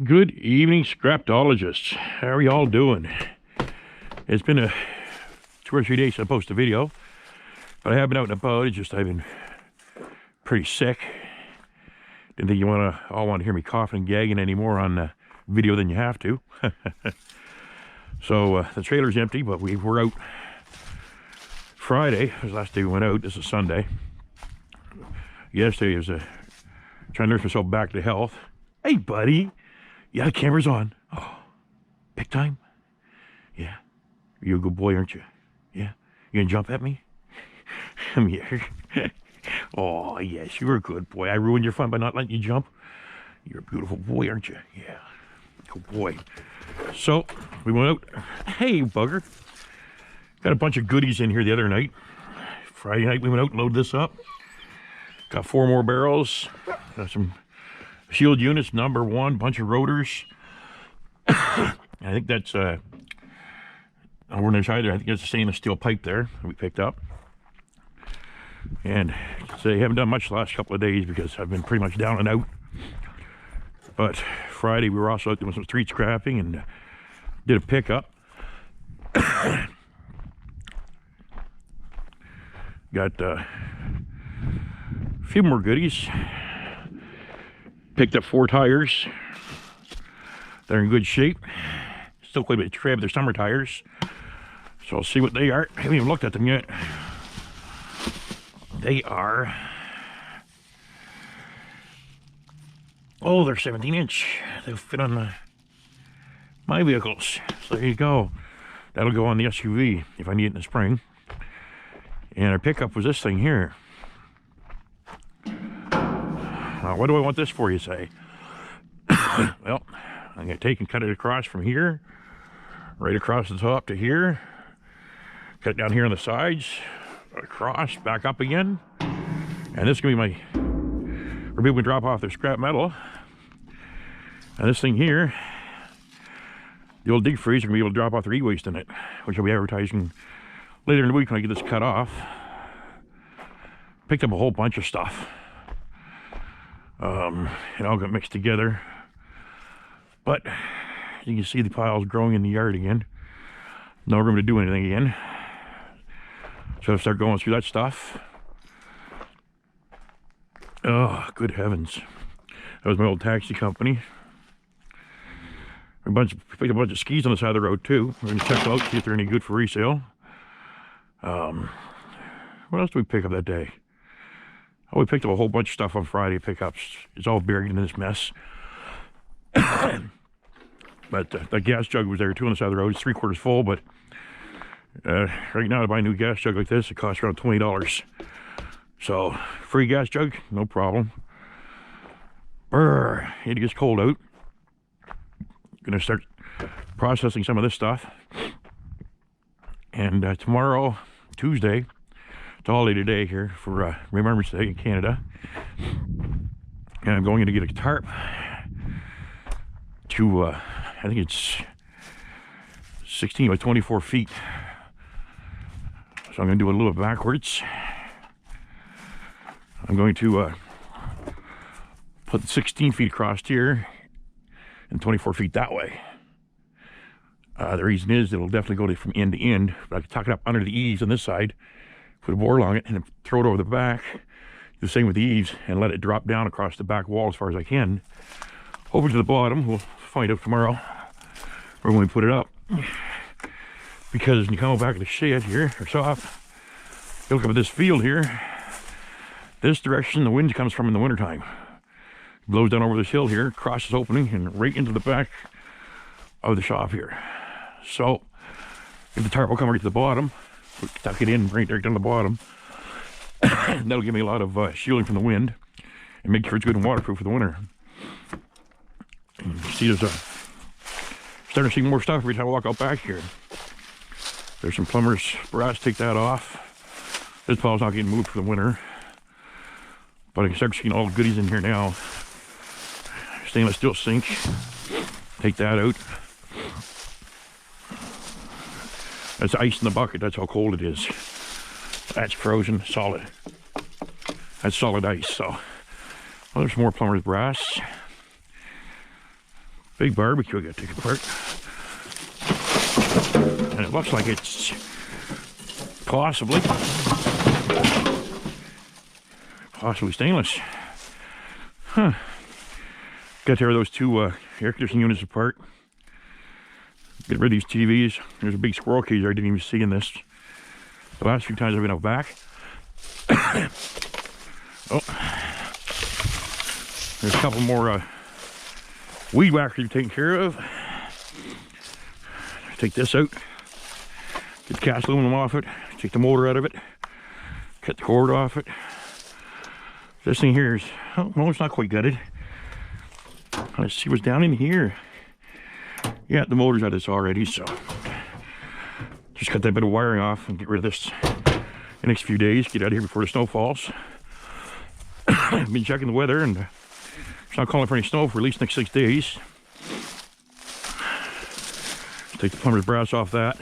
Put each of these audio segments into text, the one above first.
Good evening, Scraptologists. How are y'all doing? It's been 2 or 3 days since I posted a video, but I have been out and about. It's just I've been pretty sick. Didn't think you all want to hear me coughing and gagging anymore on video than you have to. So the trailer's empty, but we were out Friday. It was the last day we went out. This is Sunday. Yesterday was trying to nurse myself back to health. Hey, buddy. Yeah, the camera's on. Oh, big time? Yeah. You're a good boy, aren't you? Yeah. You gonna jump at me? Come here. Oh, yes, you're a good boy. I ruined your fun by not letting you jump. You're a beautiful boy, aren't you? Yeah. Good boy. So, we went out. Hey, bugger. Got a bunch of goodies in here the other night. Friday night, we went out and loaded this up. Got 4 more barrels. Got some shield units, number 1, bunch of rotors. I think that's over on the side there. I think that's a stainless steel pipe there that we picked up. And so I haven't done much the last couple of days because I've been pretty much down and out. But Friday we were also out doing some street scrapping and did a pickup. Got a few more goodies. Picked up 4 tires. They're in good shape. Still quite a bit of tread, but they're summer tires. So I'll see what they are. I haven't even looked at them yet. They are... oh, they're 17-inch. They'll fit on my vehicles. So there you go. That'll go on the SUV if I need it in the spring. And our pickup was this thing here. Now, what do I want this for, you say? Well, I'm going to take and cut it across from here, right across the top to here, cut it down here on the sides, across, back up again, and this is going to be where people can drop off their scrap metal. And this thing here, the old dig freeze, are going to be able to drop off their e-waste in it, which I'll be advertising later in the week when I get this cut off. Picked up a whole bunch of stuff. It all got mixed together, but you can see the piles growing in the yard again. No room to do anything again, so I'll start going through that stuff. Oh, good heavens. That was my old taxi company. Picked a bunch of skis on the side of the road too. We're going to check them out, see if they're any good for resale. What else did we pick up that day? Oh, we picked up a whole bunch of stuff on Friday pickups. It's all buried in this mess. But the gas jug was there too on the side of the road. It's 3/4 full, but right now to buy a new gas jug like this, it costs around $20. So, free gas jug, no problem. Brr, it gets cold out. Gonna start processing some of this stuff. And tomorrow, Tuesday, it's a holiday today here for Remembrance Day in Canada. And I'm going in to get a tarp to, I think it's 16 by 24 feet. So I'm going to do it a little bit backwards. I'm going to put 16 feet across here and 24 feet that way. The reason is it'll definitely go from end to end, but I can tuck it up under the eaves on this side, put a board along it, and then throw it over the back. Do the same with the eaves and let it drop down across the back wall as far as I can. Over to the bottom, we'll find out tomorrow or when we put it up. Because when you come back to the shed here, or shop, you look up at this field here, this direction the wind comes from in the wintertime. It blows down over this hill here, across this opening, and right into the back of the shop here. So, if the tarp will come right to the bottom, we'll tuck it in right there down the bottom. That'll give me a lot of shielding from the wind and make sure it's good and waterproof for the winter. And you see, there's starting to see more stuff every time I walk out back here. There's some plumber's brass, take that off. This pile's not getting moved for the winter, but I can start seeing all the goodies in here now. Stainless steel sink, take that out. That's ice in the bucket, that's how cold it is. That's frozen solid. That's solid ice. So, well, there's more plumber's brass. Big barbecue I got to take apart. And it looks like it's possibly stainless. Huh. Got to tear those two air conditioning units apart. Get rid of these TVs. There's a big squirrel cage I didn't even see in this. The last few times I've been out back. Oh. There's a couple more weed whackers to be taken care of. Take this out. Get the cast aluminum off it. Take the motor out of it. Cut the cord off it. This thing here is, oh, well, it's not quite gutted. Let's see what's down in here. Yeah, the motor's out of this already, so just cut that bit of wiring off and get rid of this the next few days. Get out of here before the snow falls. I've been checking the weather and it's not calling for any snow for at least the next 6 days. Take the plumber's brass off that.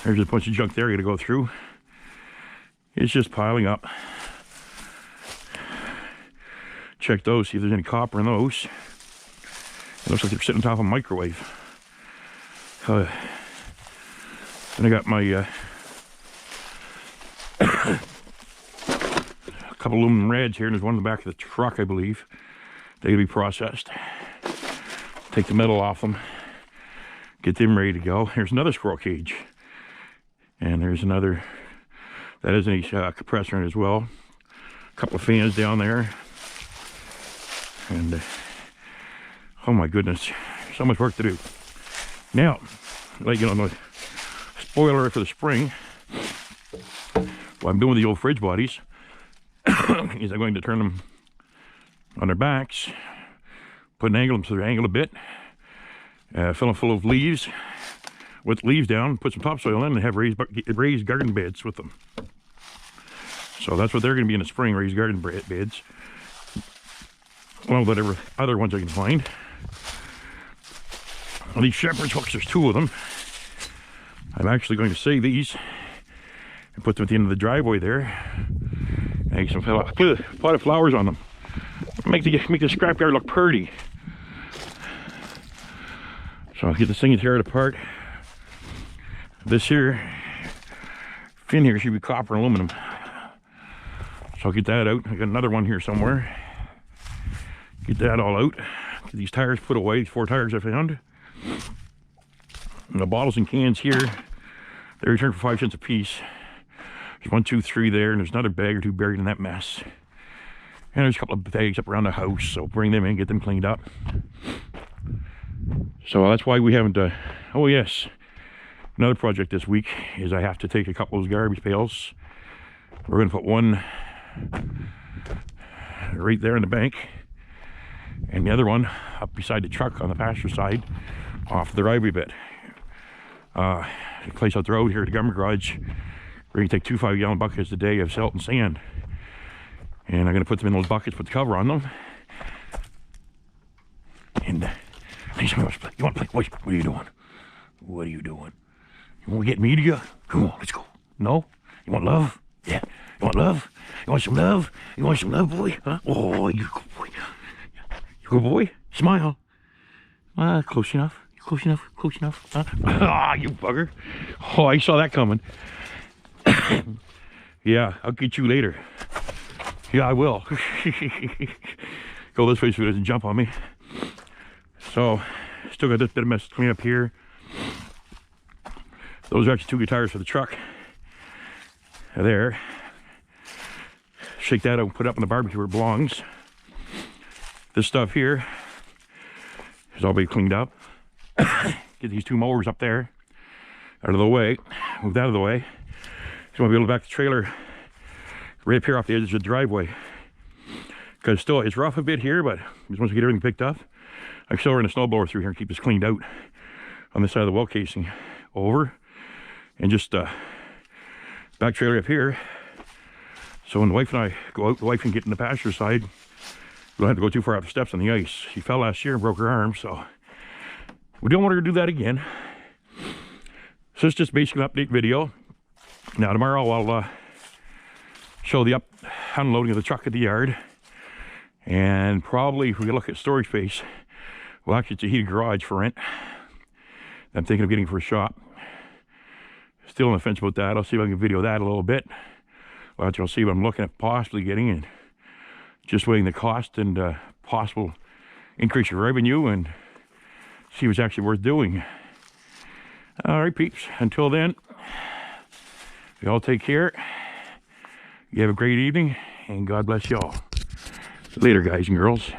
There's a bunch of junk there you gotta go through. It's just piling up. Check those, see if there's any copper in those. It looks like they're sitting on top of a microwave. Then I got my a couple aluminum rads here, and there's one in the back of the truck, I believe. They gotta be processed. Take the metal off them. Get them ready to go. Here's another squirrel cage. And there's another, that is a compressor in it as well. A couple of fans down there. And oh my goodness, so much work to do. Now, like, you know, the spoiler for the spring, what I'm doing with the old fridge bodies is I'm going to turn them on their backs, put an angle them so they're angled a bit, fill them full of leaves, with leaves down, put some topsoil in, and have raised garden beds with them. So that's what they're going to be in the spring, raised garden beds. Well, whatever other ones I can find. Well, these shepherd's hooks, there's 2 of them. I'm actually going to save these and put them at the end of the driveway there. And get some pot of flowers on them. Make the scrapyard look pretty. So I'll get this thing and tear it apart. This here fin here should be copper and aluminum. So I'll get that out. I got another one here somewhere. Get that all out. Get these tires put away, these 4 tires I found. And the bottles and cans here, they returned for 5 cents a piece. There's 1, 2, 3 there, and there's another bag or 2 buried in that mess. And there's a couple of bags up around the house, so bring them in, get them cleaned up. So that's why we haven't, oh yes, another project this week is I have to take a couple of those garbage pails. We're gonna put one right there in the bank, and the other one up beside the truck on the pasture side off the driveway bit. A place out the road here at the government garage, we're going to take 2 5-gallon buckets a day of silt and sand, and I'm going to put them in those buckets, put the cover on them, and you want to play? What are you doing? What are you doing? You want to get media? Come on, let's go. No? You want love? Yeah. You want love? You want some love? You want some love, boy? Huh? Oh, you good boy. You good boy? Smile. Close enough. Close enough. Close enough. Huh? Ah, you bugger. Oh, I saw that coming. Yeah, I'll get you later. Yeah, I will. Go this way so he doesn't jump on me. So, still got this bit of mess to clean up here. Those are actually 2 guitars for the truck. There. Shake that out and put it up in the barbecue where it belongs. This stuff here is all be cleaned up. Get these 2 mowers up there out of the way. Move that out of the way. So I'll be able to back the trailer right up here off the edge of the driveway. Because still it's rough a bit here, but just once we get everything picked up, I still run a snowblower through here and keep this cleaned out on this side of the well casing over, and just back trailer up here. So when the wife and I go out, the wife can get in the pasture side. We don't have to go too far up the steps on the ice. She fell last year and broke her arm, so we don't want her to do that again. So it's just basically an update video. Now tomorrow I'll show the unloading of the truck at the yard, and probably if we look at storage space, well, actually it's a heated garage for rent. I'm thinking of getting for a shop. Still on the fence about that. I'll see if I can video that a little bit. Well, I'll see what I'm looking at possibly getting, and just weighing the cost and possible increase of revenue, and see what's actually worth doing. All right, peeps. Until then, you all take care. You have a great evening, and God bless you all. Later, guys and girls.